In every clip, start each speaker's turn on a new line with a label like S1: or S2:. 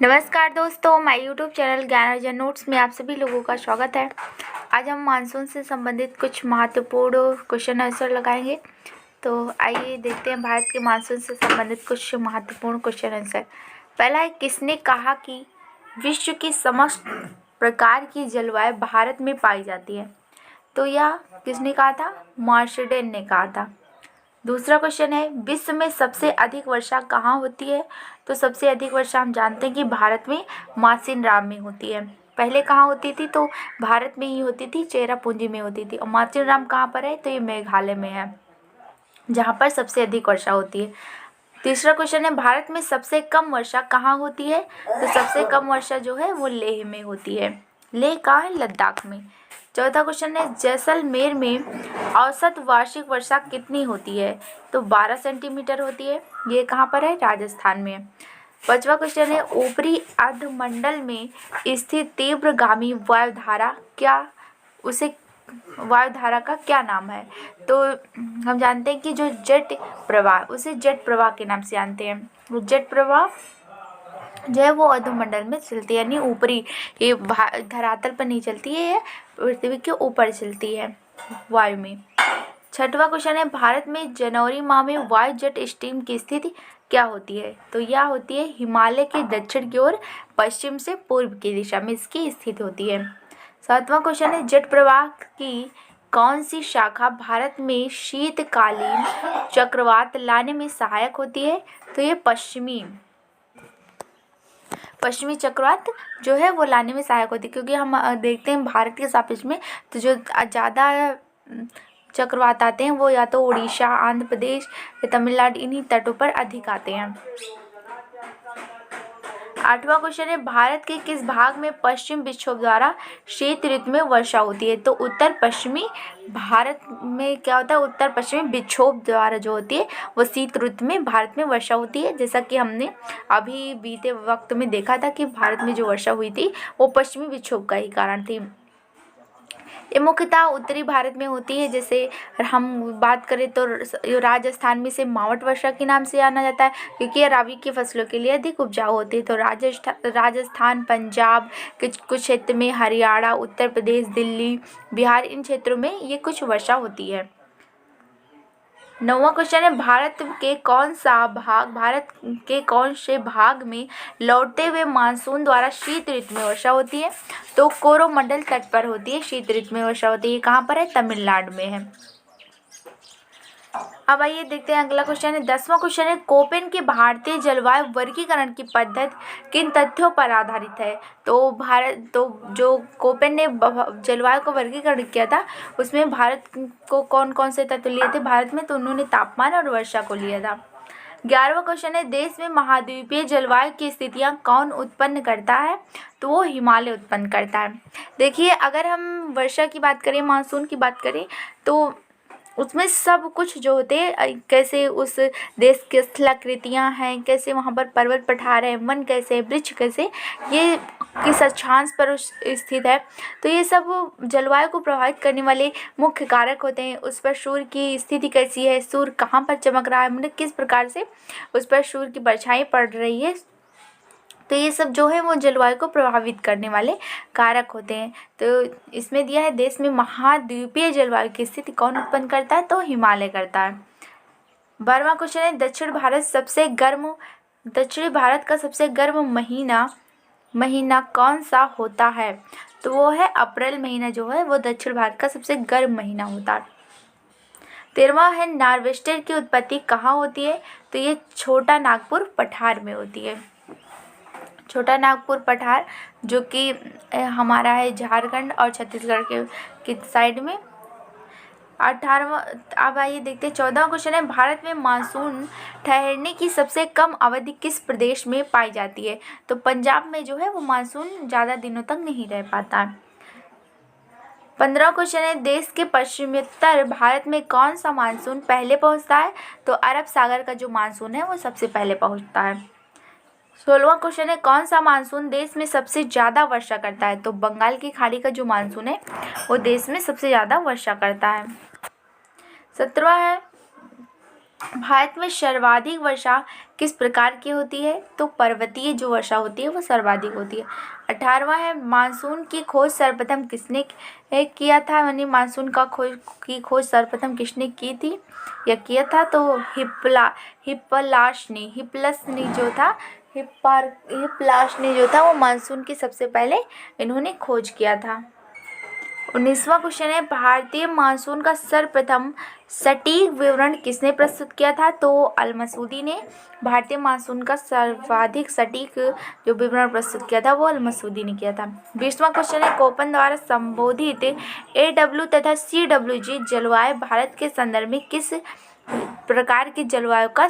S1: नमस्कार दोस्तों, my YouTube channel ज्ञान अर्जन नोट्स में आप सभी लोगों का स्वागत है। आज हम मानसून से संबंधित कुछ महत्वपूर्ण क्वेश्चन आंसर लगाएंगे। तो आइए देखते हैं भारत के मानसून से संबंधित कुछ महत्वपूर्ण क्वेश्चन आंसर। पहला है, किसने कहा कि विश्व की समस्त प्रकार की जलवायु भारत में पाई जाती है? तो यह किसने कहा था? मार्शडेन ने कहा था। दूसरा क्वेश्चन है, विश्व में सबसे अधिक वर्षा कहाँ होती है? तो सबसे अधिक वर्षा हम जानते हैं कि भारत में मासिनराम में होती है। पहले कहाँ होती थी? तो भारत में ही होती थी, चेरापूंजी में होती थी। और मासिनराम कहाँ पर है? तो ये मेघालय में है, जहाँ पर सबसे अधिक वर्षा होती है। तीसरा क्वेश्चन है, भारत में सबसे कम वर्षा कहाँ होती है? तो सबसे कम वर्षा जो है वो लेह में होती है। लेह कहाँ है? लद्दाख में। चौथा क्वेश्चन है, जैसलमेर में औसत वार्षिक वर्षा कितनी होती है? तो 12 सेंटीमीटर होती है। ये कहाँ पर है? राजस्थान में। पांचवा क्वेश्चन है, ऊपरी अर्धमंडल में स्थित तीव्रगामी वायुधारा उसे वायुधारा का क्या नाम है? तो हम जानते हैं कि जो जेट प्रवाह, उसे जेट प्रवाह के नाम से जानते हैं। वो जेट प्रवाह जो है वो अधोमंडल में चलती है, यानी ऊपरी, ये धरातल पर नहीं चलती है, ये पृथ्वी के ऊपर चलती है वायु में। छठवां क्वेश्चन है, भारत में जनवरी माह में वायु जेट स्ट्रीम की स्थिति क्या होती है? तो यह होती है हिमालय के दक्षिण की ओर पश्चिम से पूर्व की दिशा में इसकी स्थिति होती है। सातवां क्वेश्चन है, जेट प्रवाह की कौन सी शाखा भारत में शीतकालीन चक्रवात लाने में सहायक होती है? तो ये पश्चिमी चक्रवात जो है वो लाने में सहायक होती है, क्योंकि हम देखते हैं भारत के सापेक्ष में तो जो ज़्यादा चक्रवात आते हैं वो या तो उड़ीसा, आंध्र प्रदेश, तमिलनाडु, इन्हीं तटों पर अधिक आते हैं। आठवां क्वेश्चन है, भारत के किस भाग में पश्चिम विक्षोभ द्वारा शीत ऋतु में वर्षा होती है? तो उत्तर पश्चिमी भारत में क्या होता है? उत्तर पश्चिमी विक्षोभ द्वारा जो होती है वो शीत ऋतु में भारत में वर्षा होती है। जैसा कि हमने अभी बीते वक्त में देखा था कि भारत में जो वर्षा हुई थी वो पश्चिमी विक्षोभ का ही कारण थी। ये मुख्यतः उत्तरी भारत में होती है। जैसे हम बात करें तो राजस्थान में इसे मावट वर्षा के नाम से जाना जाता है, क्योंकि ये रबी की फसलों के लिए अधिक उपजाऊ होती है। तो राजस्थान, पंजाब के कुछ क्षेत्र में, हरियाणा, उत्तर प्रदेश, दिल्ली, बिहार, इन क्षेत्रों में ये कुछ वर्षा होती है। नौवां क्वेश्चन है, भारत के कौन से भाग में लौटते हुए मानसून द्वारा शीत ऋतु में वर्षा होती है? तो कोरोमंडल तट पर होती है, शीत ऋतु में वर्षा होती है। कहाँ पर है? तमिलनाडु में है। अब आइए देखते हैं अगला क्वेश्चन है, 10वां क्वेश्चन है, कोपेन के भारतीय जलवायु वर्गीकरण की पद्धति किन तथ्यों पर आधारित है? तो जो कोपेन ने जलवायु को वर्गीकरण किया था उसमें भारत को कौन कौन से तत्व लिए थे भारत में? तो उन्होंने तापमान और वर्षा को लिया था। 11वां क्वेश्चन है, देश में महाद्वीपीय जलवायु की स्थितियां कौन उत्पन्न करता है? तो वो हिमालय उत्पन्न करता है। देखिए, अगर हम वर्षा की बात करें, मानसून की बात करें, तो उसमें सब कुछ जो होते हैं, कैसे उस देश की स्थलाकृतियाँ हैं, कैसे वहाँ पर पर्वत पठार है, वन कैसे है, वृक्ष कैसे, ये किस अक्षांश पर स्थित है, तो ये सब जलवायु को प्रभावित करने वाले मुख्य कारक होते हैं। उस पर सूर्य की स्थिति कैसी है, सूर्य कहाँ पर चमक रहा है, मतलब किस प्रकार से उस पर सूर्य की परछाई पड़ रही है, तो ये सब जो है वो जलवायु को प्रभावित करने वाले कारक होते हैं। तो इसमें दिया है, देश में महाद्वीपीय जलवायु की स्थिति कौन उत्पन्न करता है? तो हिमालय करता है। 12वां क्वेश्चन है, दक्षिणी भारत का सबसे गर्म महीना कौन सा होता है? तो वो है अप्रैल महीना, जो है वो दक्षिण भारत का सबसे गर्म महीना होता है। 13वां है, नार्वेस्टर की उत्पत्ति कहाँ होती है? तो ये छोटा नागपुर पठार में होती है। छोटा नागपुर पठार जो कि हमारा है झारखंड और छत्तीसगढ़ के साइड में। 18वां, अब आइए देखते हैं 14वां क्वेश्चन है, भारत में मानसून ठहरने की सबसे कम अवधि किस प्रदेश में पाई जाती है? तो पंजाब में जो है वो मानसून ज़्यादा दिनों तक नहीं रह पाता है। 15वां क्वेश्चन है, देश के पश्चिमोत्तर भारत में कौन सा मानसून पहले पहुंचता है? तो अरब सागर का जो मानसून है वो सबसे पहले पहुंचता है। 16वां क्वेश्चन है, कौन सा मानसून देश में सबसे ज़्यादा वर्षा करता है? तो बंगाल की खाड़ी का जो मानसून है वो देश में सबसे ज़्यादा वर्षा करता है। 17वां है, भारत में सर्वाधिक वर्षा किस प्रकार की होती है? तो पर्वतीय जो वर्षा होती है वो सर्वाधिक होती है। 18वां है, मानसून की खोज सर्वप्रथम किसने किया था? यानी मानसून की खोज सर्वप्रथम किसने की थी या किया था? तो हिप्पलास ने जो था, हिप्पलास ने जो था वो मानसून की सबसे पहले इन्होंने खोज किया था। 19वां क्वेश्चन है, भारतीय मानसून का सर्वप्रथम सटीक विवरण किसने प्रस्तुत किया था? तो अल-मसूदी ने भारतीय मानसून का सर्वाधिक सटीक जो विवरण प्रस्तुत किया था वो अल-मसूदी ने किया था। 20वां क्वेश्चन है, कोपन द्वारा संबोधित AW तथा CWG जलवायु भारत के संदर्भ में किस प्रकार की जलवायु का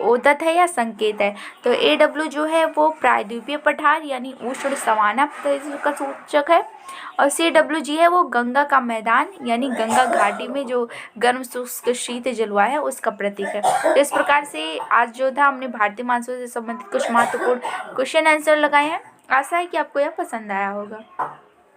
S1: उद्गत है या संकेत है? तो AW जो है वो प्रायद्वीपीय पठार यानी उष्ण सवाना का सूचक है, और CWG है वो गंगा का मैदान यानी गंगा घाटी में जो गर्म शुष्क शीत जलवायु है उसका प्रतीक है। तो इस प्रकार से आज जो था हमने भारतीय मानसून से संबंधित कुछ महत्वपूर्ण क्वेश्चन आंसर लगाए हैं। आशा है कि आपको यह पसंद आया होगा।